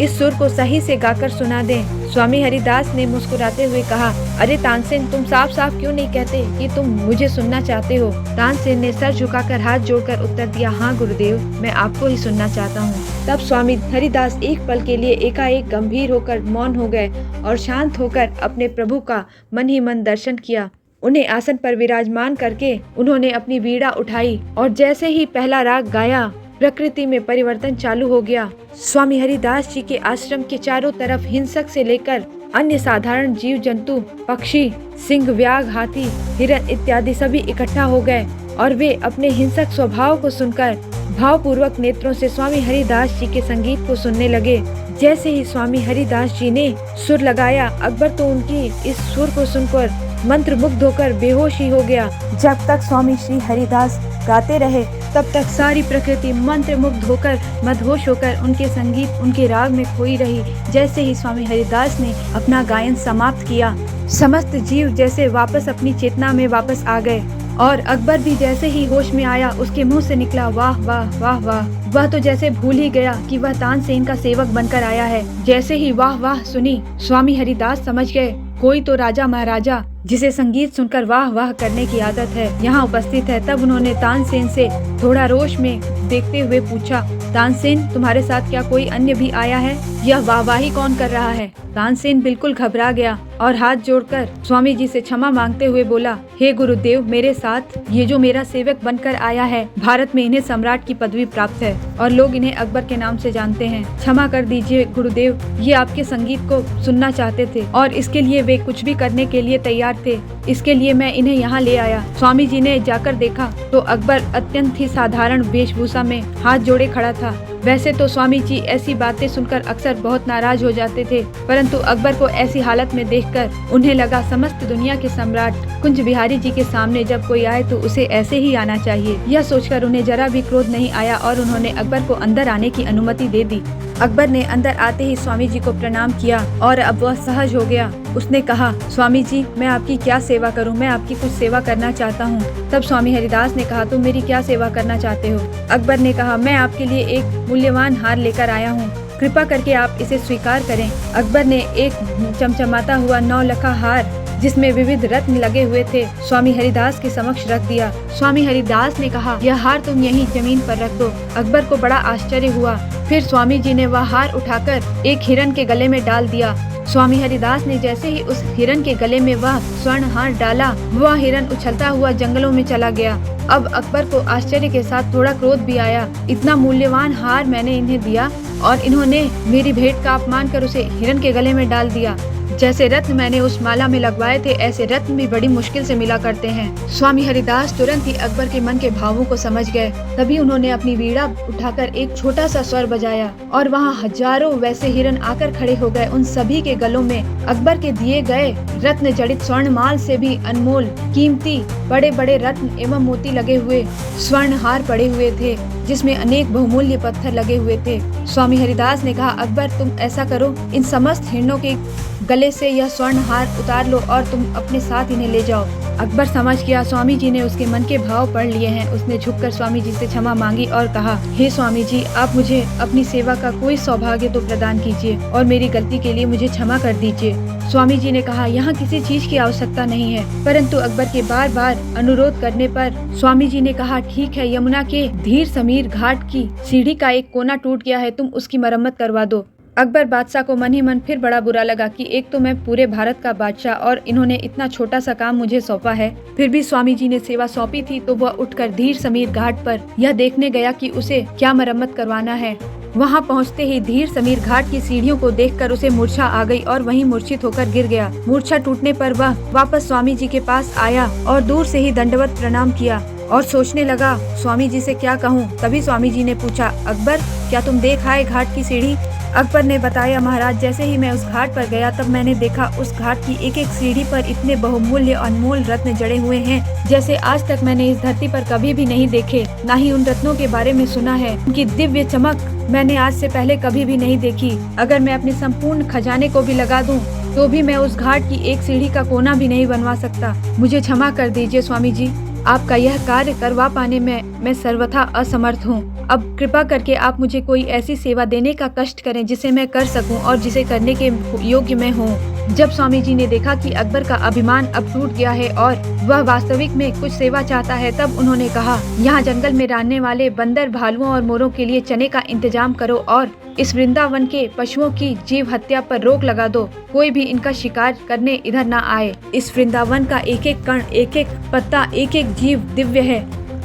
इस सुर को सही से गाकर सुना दें। स्वामी हरिदास ने मुस्कुराते हुए कहा, अरे तानसेन, तुम साफ साफ क्यों नहीं कहते कि तुम मुझे सुनना चाहते हो? तानसेन ने सर झुकाकर हाथ जोड़कर उत्तर दिया, हाँ गुरुदेव, मैं आपको ही सुनना चाहता हूँ। तब स्वामी हरिदास एक पल के लिए एकाएक गंभीर होकर मौन हो गए और शांत होकर अपने प्रभु का मन ही मन दर्शन किया। उन्हें आसन पर विराजमान करके उन्होंने अपनी वीणा उठाई और जैसे ही पहला राग गाया, प्रकृति में परिवर्तन चालू हो गया। स्वामी हरिदास जी के आश्रम के चारों तरफ हिंसक से लेकर अन्य साधारण जीव जंतु, पक्षी, सिंह, व्याघ, हाथी, हिरण इत्यादि सभी इकट्ठा हो गए और वे अपने हिंसक स्वभाव को सुनकर भावपूर्वक नेत्रों से स्वामी हरिदास जी के संगीत को सुनने लगे। जैसे ही स्वामी हरिदास जी ने सुर लगाया, अकबर तो उनकी इस सुर को सुनकर मंत्रमुग्ध होकर बेहोश ही हो गया। जब तक स्वामी श्री हरिदास गाते रहे तब तक सारी प्रकृति मंत्रमुग्ध होकर मदहोश होकर उनके संगीत, उनके राग में खोई रही। जैसे ही स्वामी हरिदास ने अपना गायन समाप्त किया, समस्त जीव जैसे वापस अपनी चेतना में वापस आ गए और अकबर भी जैसे ही होश में आया, उसके मुंह से निकला वाह वाह वाह वाह। वह तो जैसे भूल ही गया कि वह तानसेन का सेवक बनकर आया है। जैसे ही वाह वाह सुनी, स्वामी हरिदास समझ गए कोई तो राजा महाराजा जिसे संगीत सुनकर वाह वाह करने की आदत है यहाँ उपस्थित है। तब उन्होंने तानसेन से थोड़ा रोष में देखते हुए पूछा, तानसेन, तुम्हारे साथ क्या कोई अन्य भी आया है? यह वाहवाही कौन कर रहा है? तानसेन बिल्कुल घबरा गया और हाथ जोड़कर स्वामी जी से क्षमा मांगते हुए बोला, हे गुरुदेव, मेरे साथ ये जो मेरा सेवक बनकर आया है, भारत में इन्हें सम्राट की पदवी प्राप्त है और लोग इन्हें अकबर के नाम से जानते हैं। क्षमा कर दीजिए गुरुदेव, ये आपके संगीत को सुनना चाहते थे और इसके लिए वे कुछ भी करने के लिए तैयार थे। इसके लिए मैं इन्हें यहाँ ले आया। स्वामी जी ने जाकर देखा तो अकबर अत्यंत ही साधारण वेशभूषा में हाथ जोड़े खड़ा था। वैसे तो स्वामी जी ऐसी बातें सुनकर अक्सर बहुत नाराज हो जाते थे, परंतु अकबर को ऐसी हालत में देखकर उन्हें लगा समस्त दुनिया के सम्राट कुंज बिहारी जी के सामने जब कोई आए तो उसे ऐसे ही आना चाहिए। यह सोचकर उन्हें जरा भी क्रोध नहीं आया और उन्होंने अकबर को अंदर आने की अनुमति दे दी। अकबर ने अंदर आते ही स्वामी जी को प्रणाम किया और अब वह सहज हो गया। उसने कहा, स्वामी जी, मैं आपकी क्या सेवा करूं? मैं आपकी कुछ सेवा करना चाहता हूं। तब स्वामी हरिदास ने कहा, तुम मेरी क्या सेवा करना चाहते हो? अकबर ने कहा, मैं आपके लिए एक मूल्यवान हार लेकर आया हूँ, कृपा करके आप इसे स्वीकार करें। अकबर ने एक चमचमाता हुआ 9 लखा हार जिसमें विविध रत्न लगे हुए थे स्वामी हरिदास के समक्ष रख दिया। स्वामी हरिदास ने कहा, यह हार तुम यहीं जमीन पर रख दो। अकबर को बड़ा आश्चर्य हुआ। फिर स्वामी जी ने वह हार उठाकर एक हिरन के गले में डाल दिया। स्वामी हरिदास ने जैसे ही उस हिरन के गले में वह स्वर्ण हार डाला, वह हिरन उछलता हुआ जंगलों में चला गया। अब अकबर को आश्चर्य के साथ थोड़ा क्रोध भी आया। इतना मूल्यवान हार मैंने इन्हें दिया और इन्होंने मेरी भेंट का अपमान कर उसे हिरन के गले में डाल दिया। जैसे रत्न मैंने उस माला में लगवाए थे, ऐसे रत्न भी बड़ी मुश्किल से मिला करते हैं। स्वामी हरिदास तुरंत ही अकबर के मन के भावों को समझ गए। तभी उन्होंने अपनी वीणा उठाकर एक छोटा सा स्वर बजाया और वहाँ हजारों वैसे हिरन आकर खड़े हो गए। उन सभी के गलों में अकबर के दिए गए रत्न जड़ित स्वर्णमाल से भी अनमोल कीमती बड़े बड़े रत्न एवं मोती लगे हुए स्वर्ण हार पड़े हुए थे, जिसमें अनेक बहुमूल्य पत्थर लगे हुए थे। स्वामी हरिदास ने कहा, अकबर, तुम ऐसा करो, इन समस्त हिरणों के गले से यह स्वर्ण हार उतार लो और तुम अपने साथ इन्हें ले जाओ। अकबर समझ गया स्वामी जी ने उसके मन के भाव पढ़ लिए हैं। उसने झुककर स्वामी जी से क्षमा मांगी और कहा, हे स्वामी जी, आप मुझे अपनी सेवा का कोई सौभाग्य तो प्रदान कीजिए और मेरी गलती के लिए मुझे क्षमा कर दीजिए। स्वामी जी ने कहा, यहाँ किसी चीज की आवश्यकता नहीं है। परंतु अकबर के बार बार अनुरोध करने पर स्वामी जी ने कहा, ठीक है, यमुना के धीर समीर घाट की सीढ़ी का एक कोना टूट गया है, तुम उसकी मरम्मत करवा दो। अकबर बादशाह को मन ही मन फिर बड़ा बुरा लगा कि एक तो मैं पूरे भारत का बादशाह और इन्होंने इतना छोटा सा काम मुझे सौंपा है। फिर भी स्वामी जी ने सेवा सौंपी थी तो वह उठकर धीर समीर घाट पर यह देखने गया कि उसे क्या मरम्मत करवाना है। वहां पहुंचते ही धीर समीर घाट की सीढ़ियों को देखकर उसे मूर्छा आ गई और वहीं मूर्छित होकर गिर गया। मूर्छा टूटने पर वह वापस स्वामी जी के पास आया और दूर से ही दंडवत प्रणाम किया और सोचने लगा, स्वामी जी से क्या कहूँ। तभी स्वामी जी ने पूछा, अकबर, क्या तुम देख आए घाट की सीढ़ी? अकबर ने बताया, महाराज, जैसे ही मैं उस घाट पर गया तब मैंने देखा उस घाट की एक एक सीढ़ी पर इतने बहुमूल्य अनमोल रत्न जड़े हुए हैं जैसे आज तक मैंने इस धरती पर कभी भी नहीं देखे। ना ही उन रत्नों के बारे में सुना है। उनकी दिव्य चमक मैंने आज से पहले कभी भी नहीं देखी। अगर मैं अपने संपूर्ण खजाने को भी लगा दूं तो भी मैं उस घाट की एक सीढ़ी का कोना भी नहीं बनवा सकता। मुझे क्षमा कर दीजिए स्वामी जी, आपका यह कार्य करवा पाने में मैं सर्वथा असमर्थ हूँ। अब कृपा करके आप मुझे कोई ऐसी सेवा देने का कष्ट करें जिसे मैं कर सकूं और जिसे करने के योग्य मैं हूँ। जब स्वामी जी ने देखा कि अकबर का अभिमान अब टूट गया है और वह वास्तविक में कुछ सेवा चाहता है, तब उन्होंने कहा, यहाँ जंगल में रहने वाले बंदर, भालुओं और मोरों के लिए चने का इंतजाम करो और इस वृंदावन के पशुओं की जीव हत्या पर रोक लगा दो। कोई भी इनका शिकार करने इधर न आए। इस वृंदावन का एक एक कण, एक एक पत्ता, एक एक जीव दिव्य है।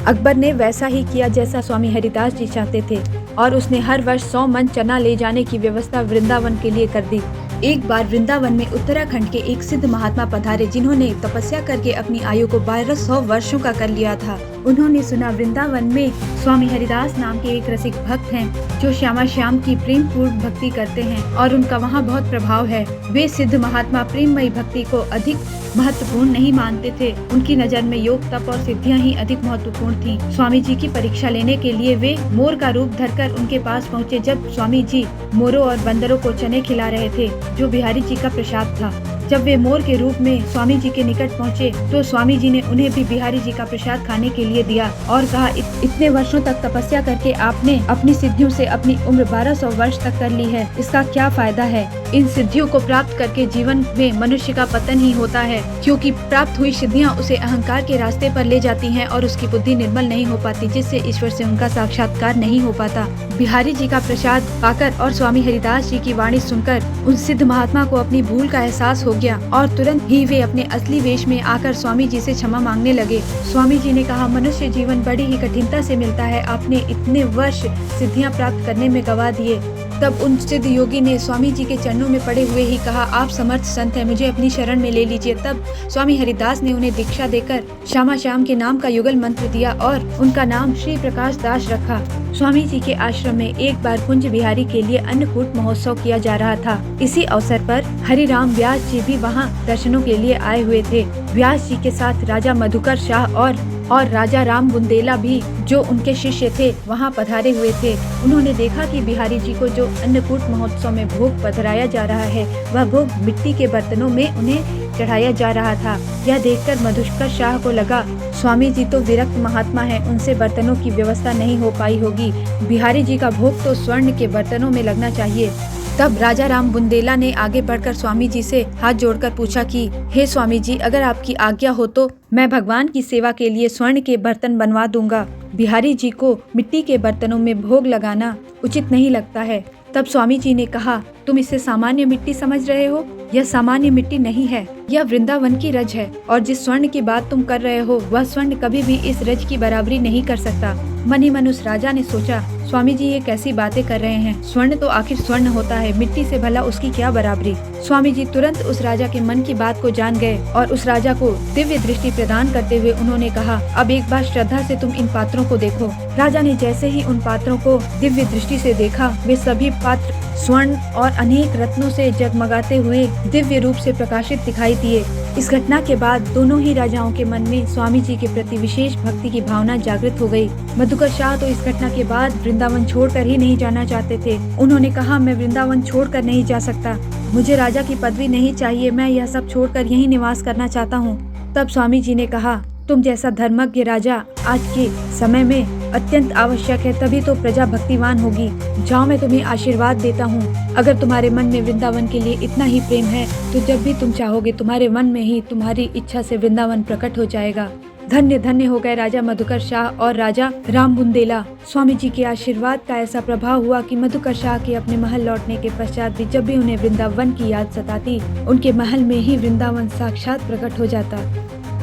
अकबर ने वैसा ही किया जैसा स्वामी हरिदास जी चाहते थे और उसने हर वर्ष 100 मन चना ले जाने की व्यवस्था वृंदावन के लिए कर दी। एक बार वृंदावन में उत्तराखंड के एक सिद्ध महात्मा पधारे जिन्होंने तपस्या करके अपनी आयु को 1200 वर्षों का कर लिया था। उन्होंने सुना वृंदावन में स्वामी हरिदास नाम के एक रसिक भक्त हैं जो श्यामा श्याम की प्रेम पूर्ण भक्ति करते हैं और उनका वहाँ बहुत प्रभाव है। वे सिद्ध महात्मा प्रेममयी भक्ति को अधिक महत्वपूर्ण नहीं मानते थे। उनकी नजर में योग तप और सिद्धियां ही अधिक महत्वपूर्ण थीं। स्वामी जी की परीक्षा लेने के लिए वे मोर का रूप धरकर उनके पास पहुँचे। जब स्वामी जी मोरों और बंदरों को चने खिला रहे थे जो बिहारी जी का प्रसाद था, जब वे मोर के रूप में स्वामी जी के निकट पहुँचे तो स्वामी जी ने उन्हें भी बिहारी जी का प्रसाद खाने के लिए दिया और कहा, इतने वर्षों तक तपस्या करके आपने अपनी सिद्धियों से अपनी उम्र 1200 वर्ष तक कर ली है, इसका क्या फायदा है? इन सिद्धियों को प्राप्त करके जीवन में मनुष्य का पतन ही होता है, क्योंकि प्राप्त हुई सिद्धियां उसे अहंकार के रास्ते पर ले जाती हैं और उसकी बुद्धि निर्मल नहीं हो पाती, जिससे ईश्वर से उनका साक्षात्कार नहीं हो पाता। बिहारी जी का प्रसाद पाकर और स्वामी हरिदास जी की वाणी सुनकर उन सिद्ध महात्मा को अपनी भूल का एहसास हो गया और तुरंत ही वे अपने असली वेश में आकर स्वामी जी से क्षमा मांगने लगे। स्वामी जी ने कहा, मनुष्य जीवन बड़ी ही कठिनता से मिलता है, आपने इतने वर्ष सिद्धियां प्राप्त करने में गवा दिए। तब उन सिद्ध योगी ने स्वामी जी के चरणों में पड़े हुए ही कहा, आप समर्थ संत हैं, मुझे अपनी शरण में ले लीजिए। तब स्वामी हरिदास ने उन्हें दीक्षा देकर श्यामा श्याम के नाम का युगल मंत्र दिया और उनका नाम श्री प्रकाश दास रखा। स्वामी जी के आश्रम में एक बार कुंज बिहारी के लिए अन्नकूट महोत्सव किया जा रहा था। इसी अवसर पर हरिराम व्यास जी भी वहां दर्शनों के लिए आए हुए थे। व्यास जी के साथ राजा मधुकर शाह और राजा राम बुंदेला भी, जो उनके शिष्य थे, वहां पधारे हुए थे। उन्होंने देखा कि बिहारी जी को जो अन्नकूट महोत्सव में भोग पधराया जा रहा है वह भोग मिट्टी के बर्तनों में उन्हें चढ़ाया जा रहा था। यह देखकर मधुकर शाह को लगा, स्वामी जी तो विरक्त महात्मा हैं, उनसे बर्तनों की व्यवस्था नहीं हो पाई होगी, बिहारी जी का भोग तो स्वर्ण के बर्तनों में लगना चाहिए। तब राजा राम बुंदेला ने आगे बढ़कर स्वामी जी से हाथ जोड़कर पूछा कि हे स्वामी जी, अगर आपकी आज्ञा हो तो मैं भगवान की सेवा के लिए स्वर्ण के बर्तन बनवा दूंगा। बिहारी जी को मिट्टी के बर्तनों में भोग लगाना उचित नहीं लगता है। तब स्वामी जी ने कहा, तुम इसे सामान्य मिट्टी समझ रहे हो? यह सामान्य मिट्टी नहीं है, यह वृंदावन की रज है और जिस स्वर्ण की बात तुम कर रहे हो वह स्वर्ण कभी भी इस रज की बराबरी नहीं कर सकता। मन ही मन उस राजा ने सोचा, स्वामी जी ये कैसी बातें कर रहे हैं, स्वर्ण तो आखिर स्वर्ण होता है, मिट्टी से भला उसकी क्या बराबरी। स्वामी जी तुरंत उस राजा के मन की बात को जान गए और उस राजा को दिव्य दृष्टि प्रदान करते हुए उन्होंने कहा, अब एक बार श्रद्धा से तुम इन पात्रों को देखो। राजा ने जैसे ही उन पात्रों को दिव्य दृष्टि से देखा, वे सभी पात्र स्वर्ण और अनेक रत्नों से जगमगाते हुए दिव्य रूप से प्रकाशित दिखाई दिए। इस घटना के बाद दोनों ही राजाओं के मन में स्वामी जी के प्रति विशेष भक्ति की भावना जागृत हो गई। मधुकर शाह तो इस घटना के बाद वृंदावन छोड़कर ही नहीं जाना चाहते थे। उन्होंने कहा, मैं वृंदावन छोड़कर नहीं जा सकता, मुझे राजा की पदवी नहीं चाहिए, मैं यह सब छोड़कर यहीं निवास करना चाहता हूँ। तब स्वामी जी ने कहा, तुम जैसा धर्मज्ञ राजा आज के समय में अत्यंत आवश्यक है, तभी तो प्रजा भक्तिवान होगी। जाओ, मैं तुम्हें आशीर्वाद देता हूँ। अगर तुम्हारे मन में वृंदावन के लिए इतना ही प्रेम है तो जब भी तुम चाहोगे तुम्हारे मन में ही तुम्हारी इच्छा से वृंदावन प्रकट हो जाएगा। धन्य धन्य हो गए राजा मधुकर शाह और राजा राम बुंदेला। स्वामी जी के आशीर्वाद का ऐसा प्रभाव हुआ कि मधुकर शाह के अपने महल लौटने के पश्चात भी जब भी उन्हें वृंदावन की याद सताती, उनके महल में ही वृंदावन साक्षात प्रकट हो जाता।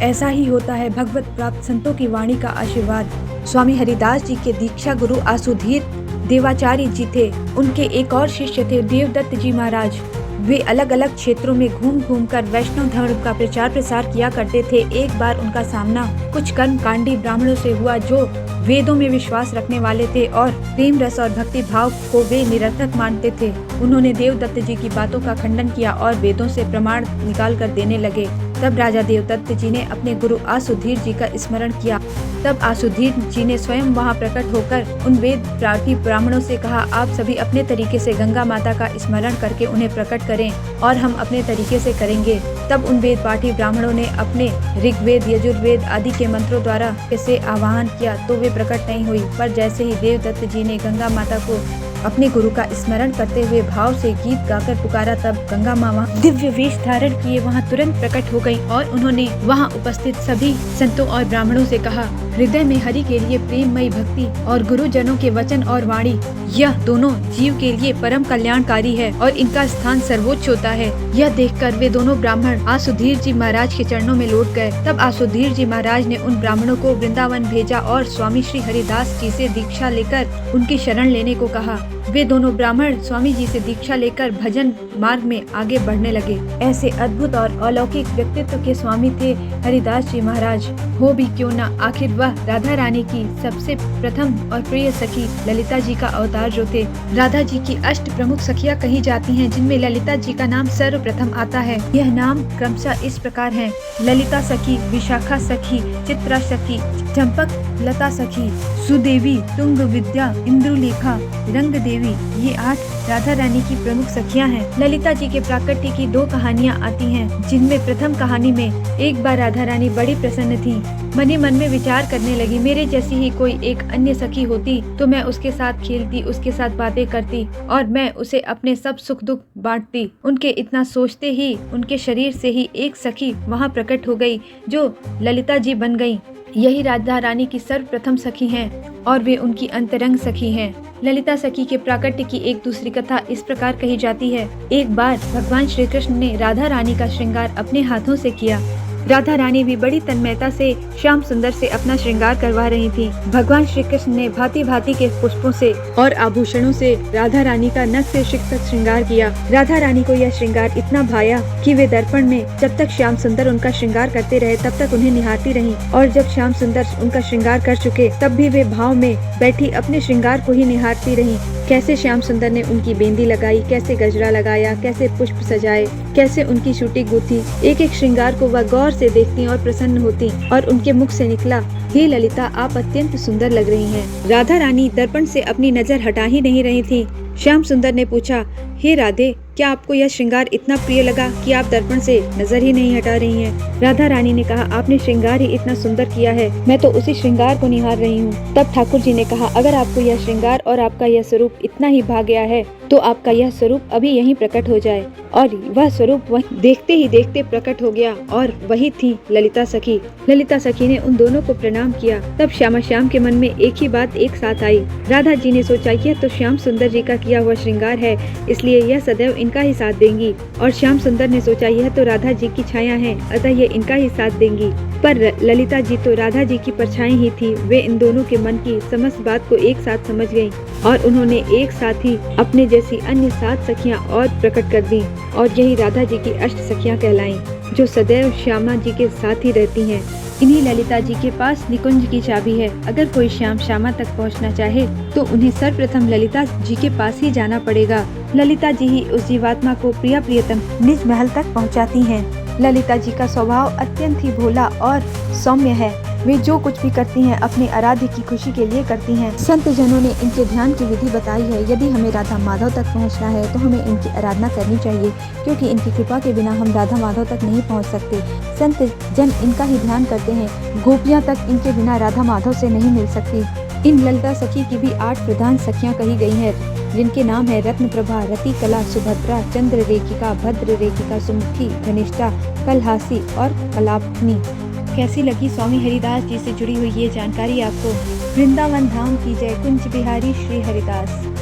ऐसा ही होता है भगवत प्राप्त संतों की वाणी का आशीर्वाद। स्वामी हरिदास जी के दीक्षा गुरु आसुधीर देवाचार्य जी थे। उनके एक और शिष्य थे देवदत्त जी महाराज। वे अलग अलग क्षेत्रों में घूम घूम कर वैष्णव धर्म का प्रचार प्रसार किया करते थे। एक बार उनका सामना कुछ कर्मकांडी ब्राह्मणों से हुआ जो वेदों में विश्वास रखने वाले थे और प्रेम रस और भक्ति भाव को वे निरर्थक मानते थे। उन्होंने देवदत्त जी की बातों का खंडन किया और वेदों से प्रमाण निकाल कर देने लगे। तब राजा देवदत्त जी ने अपने गुरु आसुधीर जी का स्मरण किया। तब आसुधीर जी ने स्वयं वहां प्रकट होकर उन वेद पाठी ब्राह्मणों से कहा, आप सभी अपने तरीके से गंगा माता का स्मरण करके उन्हें प्रकट करें और हम अपने तरीके से करेंगे। तब उन वेद पाठी ब्राह्मणों ने अपने ऋग्वेद यजुर्वेद आदि के मंत्रों द्वारा इसे आवाहन किया तो वे प्रकट नहीं हुई। पर जैसे ही देवदत्त जी ने गंगा माता को अपने गुरु का स्मरण करते हुए भाव से गीत गाकर पुकारा, तब गंगा माँ दिव्य वेश धारण किए वहाँ तुरंत प्रकट हो गयी और उन्होंने वहाँ उपस्थित सभी संतों और ब्राह्मणों से कहा, हृदय में हरि के लिए प्रेममयी भक्ति और गुरुजनों के वचन और वाणी, यह दोनों जीव के लिए परम कल्याणकारी है और इनका स्थान सर्वोच्च होता है। यह देखकर वे दोनों ब्राह्मण आसुधीर जी महाराज के चरणों में लौट गए। तब आसुधीर जी महाराज ने उन ब्राह्मणों को वृंदावन भेजा और स्वामी श्री हरिदास जी से दीक्षा लेकर उनकी शरण लेने को कहा। वे दोनों ब्राह्मण स्वामी जी से दीक्षा लेकर भजन मार्ग में आगे बढ़ने लगे। ऐसे अद्भुत और अलौकिक व्यक्तित्व के स्वामी थे हरिदास जी महाराज। हो भी क्यों न, आखिर वह राधा रानी की सबसे प्रथम और प्रिय सखी ललिता जी का अवतार जो थे। राधा जी की 8 प्रमुख सखियां कही जाती हैं, जिनमें ललिता जी का नाम सर्वप्रथम आता है। यह नाम क्रमशः इस प्रकार हैं: ललिता सखी, विशाखा सखी, चित्रा सखी, चंपक लता सखी, सुदेवी, तुंग विद्या, इंद्रुलेखा, रंग देवी। ये 8 राधा रानी की प्रमुख सखियां हैं। ललिता जी के प्राकट्य की 2 कहानियां आती हैं, जिनमें प्रथम कहानी में एक बार राधा रानी बड़ी प्रसन्न थी। मन ही मन में विचार करने लगी, मेरे जैसी ही कोई एक अन्य सखी होती तो मैं उसके साथ खेलती, उसके साथ बातें करती और मैं उसे अपने सब सुख दुख बांटती। उनके इतना सोचते ही उनके शरीर से ही एक सखी वहाँ प्रकट हो गई, जो ललिता जी बन गयी। यही राधा रानी की सर्वप्रथम सखी हैं और वे उनकी अंतरंग सखी हैं। ललिता सखी के प्राकट्य की एक दूसरी कथा इस प्रकार कही जाती है। एक बार भगवान श्री कृष्ण ने राधा रानी का श्रृंगार अपने हाथों से किया। राधा रानी भी बड़ी तन्मयता से श्याम सुंदर से अपना श्रृंगार करवा रही थी। भगवान श्री कृष्ण ने भांति भांति के पुष्पों से और आभूषणों से राधा रानी का नख से शिख तक श्रृंगार किया। राधा रानी को यह श्रृंगार इतना भाया कि वे दर्पण में जब तक श्याम सुंदर उनका श्रृंगार करते रहे तब तक उन्हें निहारती रहीं, और जब श्याम सुंदर उनका श्रृंगार कर चुके तब भी वे भाव में बैठी अपने श्रृंगार को ही निहारती रहीं। कैसे श्याम सुंदर ने उनकी बेंदी लगाई, कैसे गजरा लगाया, कैसे पुष्प सजाए, कैसे उनकी चूटी गूंथी। एक एक श्रृंगार को वह गौर से देखती और प्रसन्न होती और उनके मुख से निकला, हे ललिता, आप अत्यंत सुंदर लग रही हैं। राधा रानी दर्पण से अपनी नजर हटा ही नहीं रही थी। श्याम सुंदर ने पूछा, हे राधे, क्या आपको यह श्रृंगार इतना प्रिय लगा कि आप दर्पण से नजर ही नहीं हटा रही हैं? राधा रानी ने कहा, आपने श्रृंगार ही इतना सुंदर किया है, मैं तो उसी श्रृंगार को निहार रही हूँ। तब ठाकुर जी ने कहा, अगर आपको यह श्रृंगार और आपका यह स्वरूप इतना ही भा गया है तो आपका यह स्वरूप अभी यहीं प्रकट हो जाए। और वह स्वरूप वह देखते ही देखते प्रकट हो गया और वही थी ललिता सखी। ललिता सखी ने उन दोनों को प्रणाम किया। तब श्यामा श्याम के मन में एक ही बात एक साथ आई। राधा जी ने सोचा, यह तो श्याम सुंदर जी का किया हुआ श्रृंगार है, इसलिए यह सदैव इनका ही साथ देंगी। और श्याम सुंदर ने सोचा, यह तो राधा जी की छाया है, अतः ये इनका ही साथ देंगी। पर ललिता जी तो राधा जी की परछाई ही थी। वे इन दोनों के मन की समस्त बात को एक साथ समझ गयी और उन्होंने एक साथ ही अपने जैसी अन्य 7 सखियां और प्रकट कर दी और यही राधा जी की 8 सखियां कहलाईं, जो सदैव श्यामा जी के साथ ही रहती हैं। इन्हीं ललिता जी के पास निकुंज की चाबी है। अगर कोई श्यामा तक पहुंचना चाहे तो उन्हें सर्वप्रथम ललिता जी के पास ही जाना पड़ेगा। ललिता जी ही उस जीवात्मा को प्रियतम निज महल तक पहुंचाती हैं। ललिता जी का स्वभाव अत्यंत ही भोला और सौम्य है। वे जो कुछ भी करती हैं अपने आराध्य की खुशी के लिए करती हैं। संत जनों ने इनके ध्यान की विधि बताई है। यदि हमें राधा माधव तक पहुंचना है तो हमें इनकी आराधना करनी चाहिए, क्योंकि इनकी कृपा के बिना हम राधा माधव तक नहीं पहुंच सकते। संत जन इनका ही ध्यान करते हैं। गोपियां तक इनके बिना राधा माधव से नहीं मिल सकती। इन ललिता सखी की भी 8 प्रधान सखियां कही गई हैं, जिनके नाम है रत्न प्रभा, रति कला, सुभद्रा, चंद्र रेखिका, भद्र रेखिका, सुमुखी, घनिष्ठा, कलहासी और कलापनी। कैसी लगी स्वामी हरिदास जी से जुड़ी हुई ये जानकारी आपको? वृंदावन धाम की जय, कुंज बिहारी श्री हरिदास।